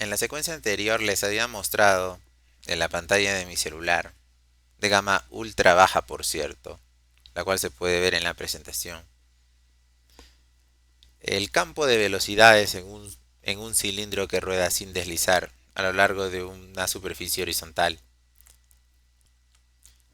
En la secuencia anterior les había mostrado en la pantalla de mi celular, de gama ultra baja por cierto, la cual se puede ver en la presentación, el campo de velocidades en un cilindro que rueda sin deslizar a lo largo de una superficie horizontal.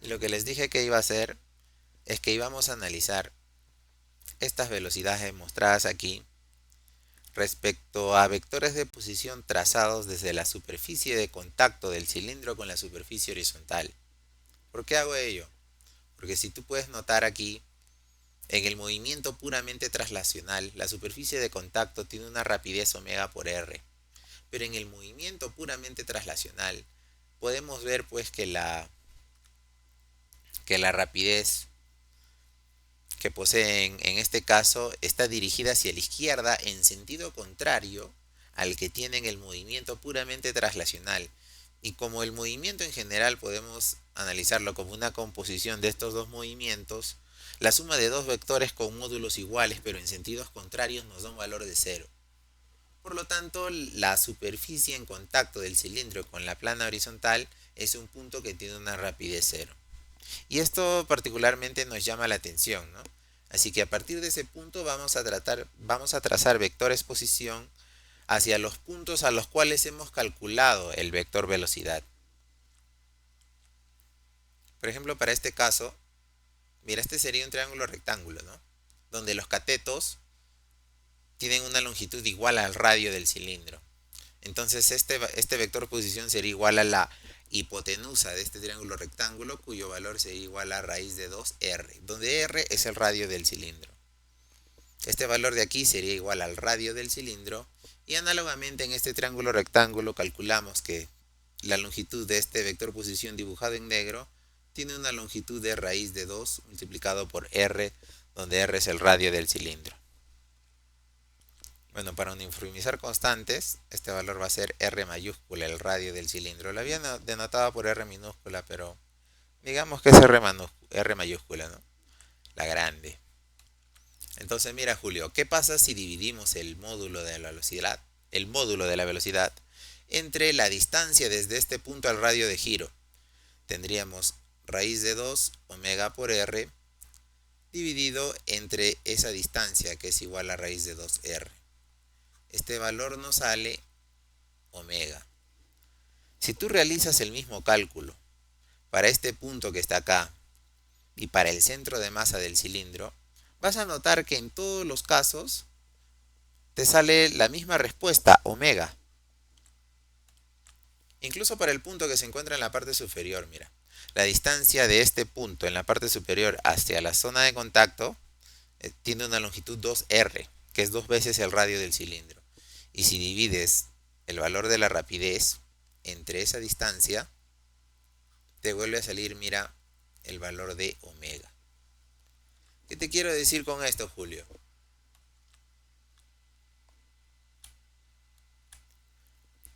Y lo que les dije que iba a hacer es que íbamos a analizar estas velocidades mostradas aquí respecto a vectores de posición trazados desde la superficie de contacto del cilindro con la superficie horizontal. ¿Por qué hago ello? Porque si tú puedes notar aquí, en el movimiento puramente traslacional, la superficie de contacto tiene una rapidez omega por r. Pero en el movimiento puramente traslacional, podemos ver pues que la rapidez que poseen en este caso está dirigida hacia la izquierda en sentido contrario al que tienen el movimiento puramente traslacional. Y como el movimiento en general podemos analizarlo como una composición de estos dos movimientos, la suma de dos vectores con módulos iguales pero en sentidos contrarios nos da un valor de cero. Por lo tanto, la superficie en contacto del cilindro con la plana horizontal es un punto que tiene una rapidez cero. Y esto particularmente nos llama la atención, ¿no? Así que a partir de ese punto vamos a trazar vectores posición hacia los puntos a los cuales hemos calculado el vector velocidad. Por ejemplo, para este caso, mira, este sería un triángulo rectángulo, ¿no? Donde los catetos tienen una longitud igual al radio del cilindro. Entonces este vector posición sería igual a la hipotenusa de este triángulo rectángulo, cuyo valor sería igual a raíz de 2r, donde r es el radio del cilindro. Este valor de aquí sería igual al radio del cilindro, y análogamente en este triángulo rectángulo calculamos que la longitud de este vector posición dibujado en negro tiene una longitud de raíz de 2 multiplicado por r, donde r es el radio del cilindro. Bueno, para uniformizar constantes, este valor va a ser R mayúscula, el radio del cilindro. Lo había denotado por R minúscula, pero digamos que es R mayúscula, ¿no? La grande. Entonces, mira, Julio, ¿qué pasa si dividimos el módulo de la velocidad entre la distancia desde este punto al radio de giro? Tendríamos raíz de 2 omega por R dividido entre esa distancia, que es igual a raíz de 2R. Este valor nos sale omega. Si tú realizas el mismo cálculo para este punto que está acá y para el centro de masa del cilindro, vas a notar que en todos los casos te sale la misma respuesta, omega. Incluso para el punto que se encuentra en la parte superior, mira. La distancia de este punto en la parte superior hacia la zona de contacto tiene una longitud 2r, que es dos veces el radio del cilindro. Y si divides el valor de la rapidez entre esa distancia, te vuelve a salir, mira, el valor de omega. ¿Qué te quiero decir con esto, Julio?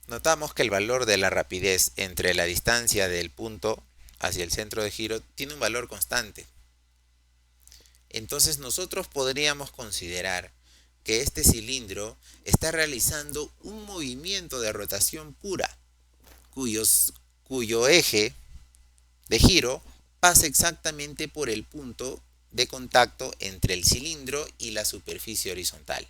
Notamos que el valor de la rapidez entre la distancia del punto hacia el centro de giro tiene un valor constante. Entonces nosotros podríamos considerar que este cilindro está realizando un movimiento de rotación pura, cuyo eje de giro pasa exactamente por el punto de contacto entre el cilindro y la superficie horizontal.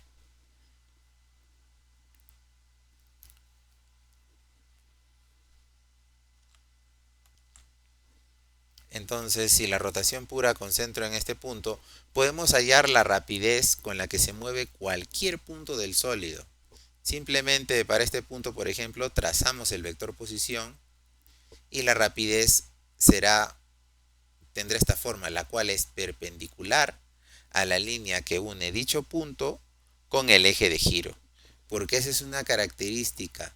Entonces, si la rotación pura concentro en este punto, podemos hallar la rapidez con la que se mueve cualquier punto del sólido. Simplemente para este punto, por ejemplo, trazamos el vector posición y la rapidez tendrá esta forma, la cual es perpendicular a la línea que une dicho punto con el eje de giro, porque esa es una característica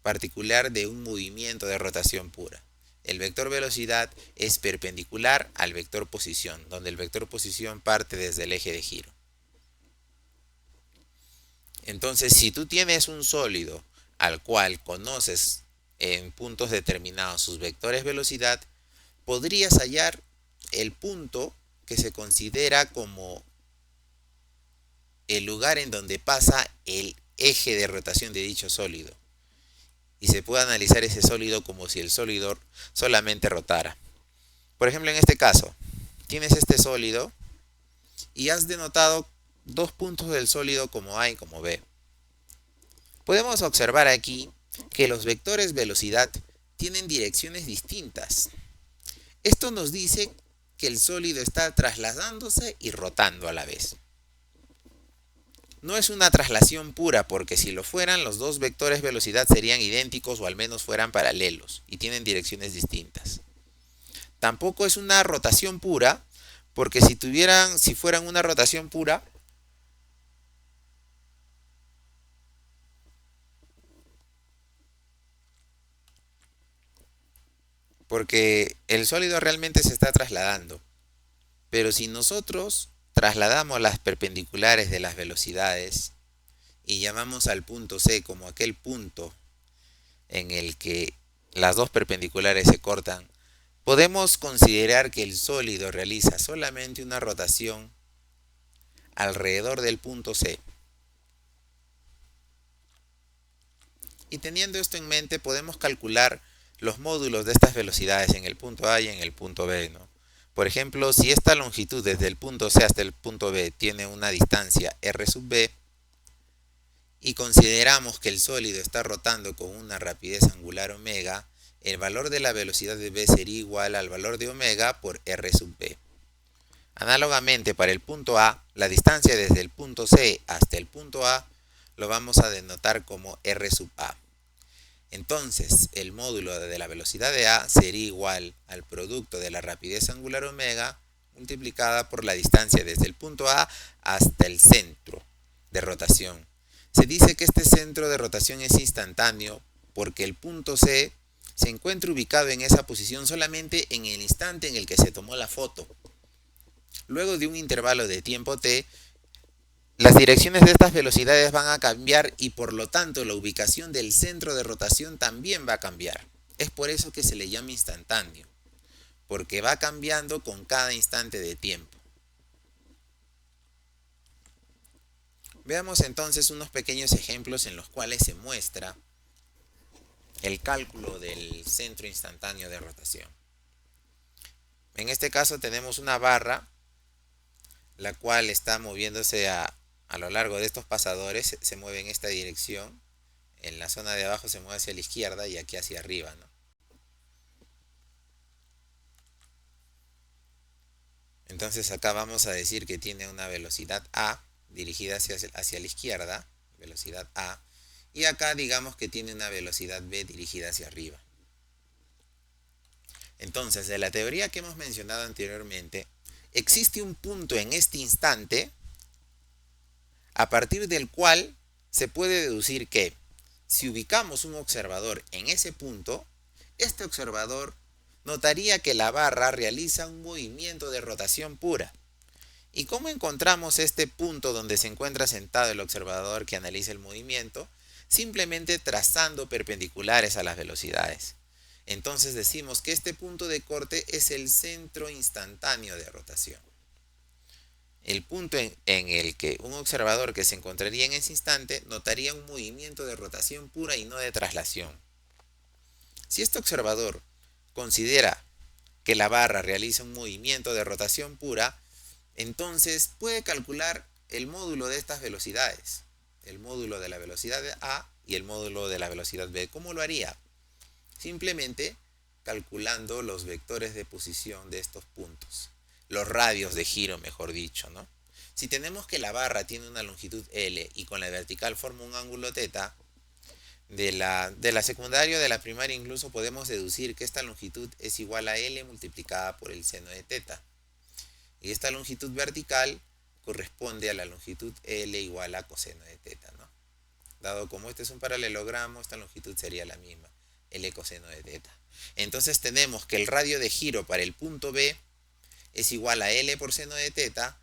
particular de un movimiento de rotación pura. El vector velocidad es perpendicular al vector posición, donde el vector posición parte desde el eje de giro. Entonces, si tú tienes un sólido al cual conoces en puntos determinados sus vectores velocidad, podrías hallar el punto que se considera como el lugar en donde pasa el eje de rotación de dicho sólido. y se puede analizar ese sólido como si el sólido solamente rotara. Por ejemplo, en este caso, tienes este sólido y has denotado dos puntos del sólido como A y como B. Podemos observar aquí que los vectores velocidad tienen direcciones distintas. Esto nos dice que el sólido está trasladándose y rotando a la vez. No es una traslación pura porque si lo fueran, los dos vectores velocidad serían idénticos o al menos fueran paralelos y tienen direcciones distintas. Tampoco es una rotación pura porque si fueran una rotación pura, porque el sólido realmente se está trasladando. Pero si nosotros trasladamos las perpendiculares de las velocidades y llamamos al punto C como aquel punto en el que las dos perpendiculares se cortan, podemos considerar que el sólido realiza solamente una rotación alrededor del punto C. Y teniendo esto en mente, podemos calcular los módulos de estas velocidades en el punto A y en el punto B, ¿no? Por ejemplo, si esta longitud desde el punto C hasta el punto B tiene una distancia r sub b y consideramos que el sólido está rotando con una rapidez angular omega, el valor de la velocidad de b sería igual al valor de omega por r sub b. Análogamente, para el punto A, la distancia desde el punto C hasta el punto A lo vamos a denotar como r sub a. Entonces, el módulo de la velocidad de A sería igual al producto de la rapidez angular omega multiplicada por la distancia desde el punto A hasta el centro de rotación. Se dice que este centro de rotación es instantáneo porque el punto C se encuentra ubicado en esa posición solamente en el instante en el que se tomó la foto. Luego de un intervalo de tiempo t, las direcciones de estas velocidades van a cambiar y por lo tanto la ubicación del centro de rotación también va a cambiar. Es por eso que se le llama instantáneo, porque va cambiando con cada instante de tiempo. Veamos entonces unos pequeños ejemplos en los cuales se muestra el cálculo del centro instantáneo de rotación. En este caso tenemos una barra, la cual está moviéndose a lo largo de estos pasadores, se mueve en esta dirección. En la zona de abajo se mueve hacia la izquierda y aquí hacia arriba, ¿no? Entonces acá vamos a decir que tiene una velocidad A dirigida hacia la izquierda, velocidad A, y acá digamos que tiene una velocidad B dirigida hacia arriba. Entonces, de la teoría que hemos mencionado anteriormente, existe un punto en este instante a partir del cual se puede deducir que si ubicamos un observador en ese punto, este observador notaría que la barra realiza un movimiento de rotación pura. ¿Y cómo encontramos este punto donde se encuentra sentado el observador que analiza el movimiento? Simplemente trazando perpendiculares a las velocidades. Entonces decimos que este punto de corte es el centro instantáneo de rotación. El punto en el que un observador que se encontraría en ese instante notaría un movimiento de rotación pura y no de traslación. Si este observador considera que la barra realiza un movimiento de rotación pura, entonces puede calcular el módulo de estas velocidades, el módulo de la velocidad A y el módulo de la velocidad B. ¿Cómo lo haría? Simplemente calculando los vectores de posición de estos puntos, los radios de giro, mejor dicho, ¿no? Si tenemos que la barra tiene una longitud L y con la vertical forma un ángulo θ, de la secundaria o de la primaria incluso podemos deducir que esta longitud es igual a L multiplicada por el seno de θ. Y esta longitud vertical corresponde a la longitud L igual a coseno de θ, ¿no? Dado como este es un paralelogramo, esta longitud sería la misma, L coseno de θ. Entonces tenemos que el radio de giro para el punto B es igual a L por seno de θ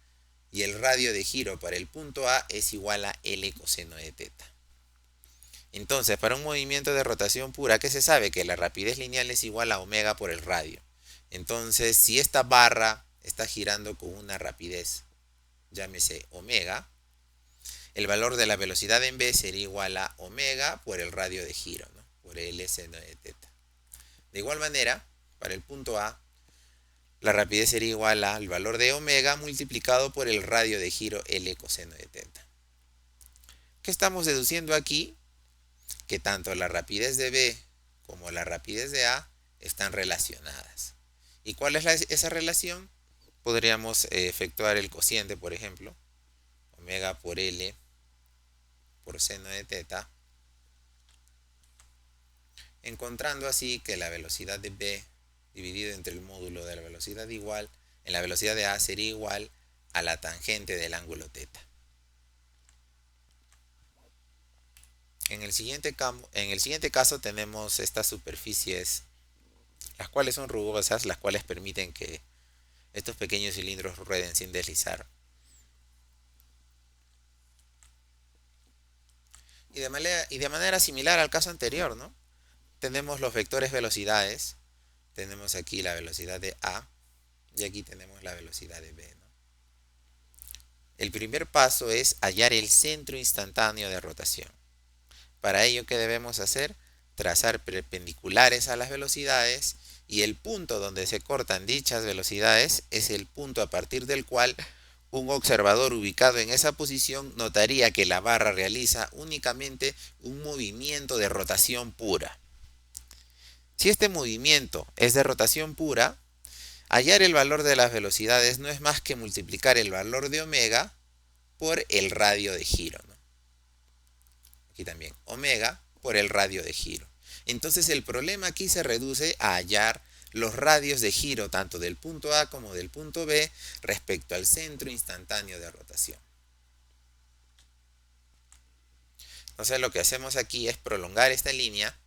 y el radio de giro para el punto A es igual a L coseno de θ. Entonces, para un movimiento de rotación pura, ¿qué se sabe? Que la rapidez lineal es igual a omega por el radio. Entonces, si esta barra está girando con una rapidez, llámese omega, el valor de la velocidad en B sería igual a omega por el radio de giro, ¿no? por L seno de teta. De igual manera, para el punto A, la rapidez sería igual al valor de omega multiplicado por el radio de giro L coseno de teta. ¿Qué estamos deduciendo aquí? Que tanto la rapidez de B como la rapidez de A están relacionadas. ¿Y cuál es esa relación? Podríamos efectuar el cociente, por ejemplo, omega por L por seno de teta, encontrando así que la velocidad de B dividido entre el módulo de la velocidad igual en la velocidad de A sería igual a la tangente del ángulo teta. En el siguiente caso tenemos estas superficies, las cuales son rugosas, las cuales permiten que estos pequeños cilindros rueden sin deslizar. Y de manera similar al caso anterior, ¿no? Tenemos los vectores velocidades. Tenemos aquí la velocidad de A y aquí tenemos la velocidad de B, ¿no? El primer paso es hallar el centro instantáneo de rotación. Para ello, ¿qué debemos hacer? Trazar perpendiculares a las velocidades y el punto donde se cortan dichas velocidades es el punto a partir del cual un observador ubicado en esa posición notaría que la barra realiza únicamente un movimiento de rotación pura. Si este movimiento es de rotación pura, hallar el valor de las velocidades no es más que multiplicar el valor de omega por el radio de giro, ¿no? Aquí también, omega por el radio de giro. Entonces el problema aquí se reduce a hallar los radios de giro tanto del punto A como del punto B respecto al centro instantáneo de rotación. Entonces lo que hacemos aquí es prolongar esta línea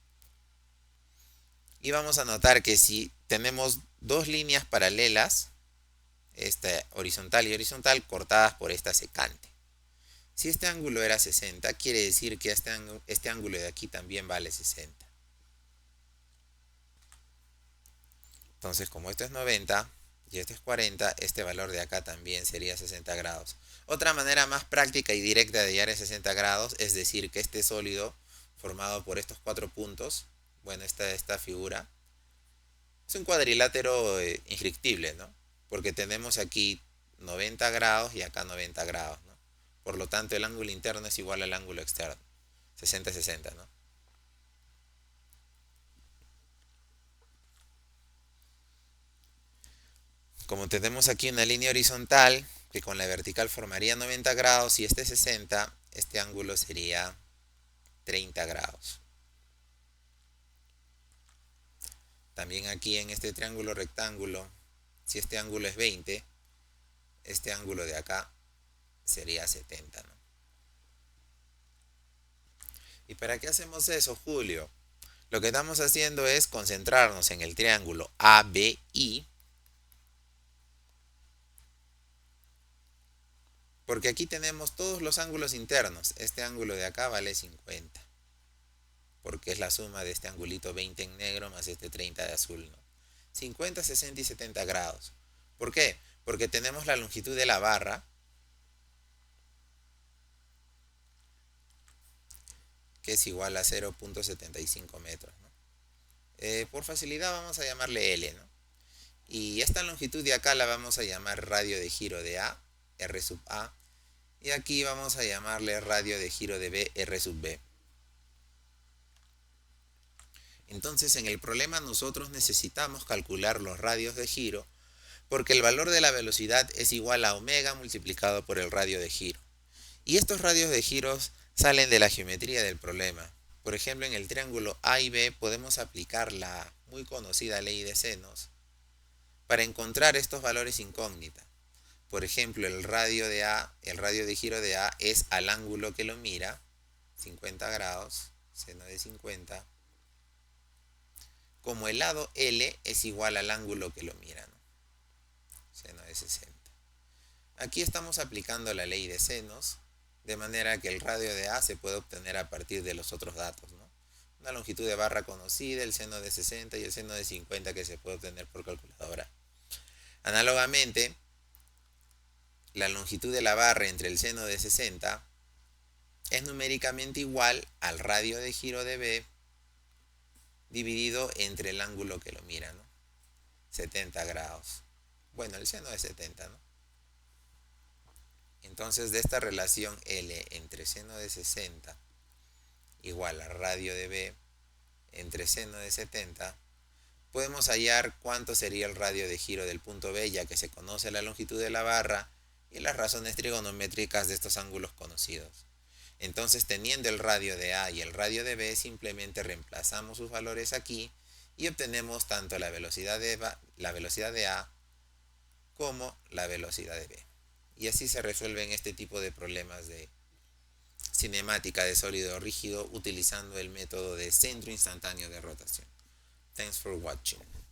y vamos a notar que si tenemos dos líneas paralelas, esta horizontal y horizontal, cortadas por esta secante. Si este ángulo era 60, quiere decir que este ángulo de aquí también vale 60. Entonces, como esto es 90 y esto es 40, este valor de acá también sería 60 grados. Otra manera más práctica y directa de hallar 60 grados es decir que este sólido formado por estos cuatro puntos, bueno, esta figura, es un cuadrilátero inscriptible, ¿no? Porque tenemos aquí 90 grados y acá 90 grados, ¿no? Por lo tanto, el ángulo interno es igual al ángulo externo. 60-60, ¿no? Como tenemos aquí una línea horizontal que con la vertical formaría 90 grados y este 60, este ángulo sería 30 grados. También aquí en este triángulo rectángulo, si este ángulo es 20, este ángulo de acá sería 70, ¿no? ¿Y para qué hacemos eso, Julio? Lo que estamos haciendo es concentrarnos en el triángulo ABI, porque aquí tenemos todos los ángulos internos. Este ángulo de acá vale 50, porque es la suma de este angulito 20 en negro más este 30 de azul, ¿no? 50, 60 y 70 grados. ¿Por qué? Porque tenemos la longitud de la barra, que es igual a 0.75 metros, ¿no? Por facilidad vamos a llamarle L, ¿no? Y esta longitud de acá la vamos a llamar radio de giro de A, R sub A. Y aquí vamos a llamarle radio de giro de B, R sub B. Entonces en el problema nosotros necesitamos calcular los radios de giro porque el valor de la velocidad es igual a omega multiplicado por el radio de giro. Y estos radios de giros salen de la geometría del problema. Por ejemplo, en el triángulo A y B podemos aplicar la muy conocida ley de senos para encontrar estos valores incógnitas. Por ejemplo, el radio de giro de A es al ángulo que lo mira, 50 grados, seno de 50, como el lado L es igual al ángulo que lo mira, ¿no? Seno de 60. Aquí estamos aplicando la ley de senos, de manera que el radio de A se puede obtener a partir de los otros datos, ¿no? Una longitud de barra conocida, el seno de 60 y el seno de 50 que se puede obtener por calculadora. Análogamente, la longitud de la barra entre el seno de 60 es numéricamente igual al radio de giro de B dividido entre el ángulo que lo mira, ¿no? 70 grados. Bueno, el seno es 70, ¿no? Entonces, de esta relación L entre seno de 60 igual a radio de B entre seno de 70, podemos hallar cuánto sería el radio de giro del punto B, ya que se conoce la longitud de la barra y las razones trigonométricas de estos ángulos conocidos. Entonces, teniendo el radio de A y el radio de B, simplemente reemplazamos sus valores aquí y obtenemos tanto la velocidad de A como la velocidad de B. Y así se resuelven este tipo de problemas de cinemática de sólido rígido utilizando el método de centro instantáneo de rotación. Thanks for watching.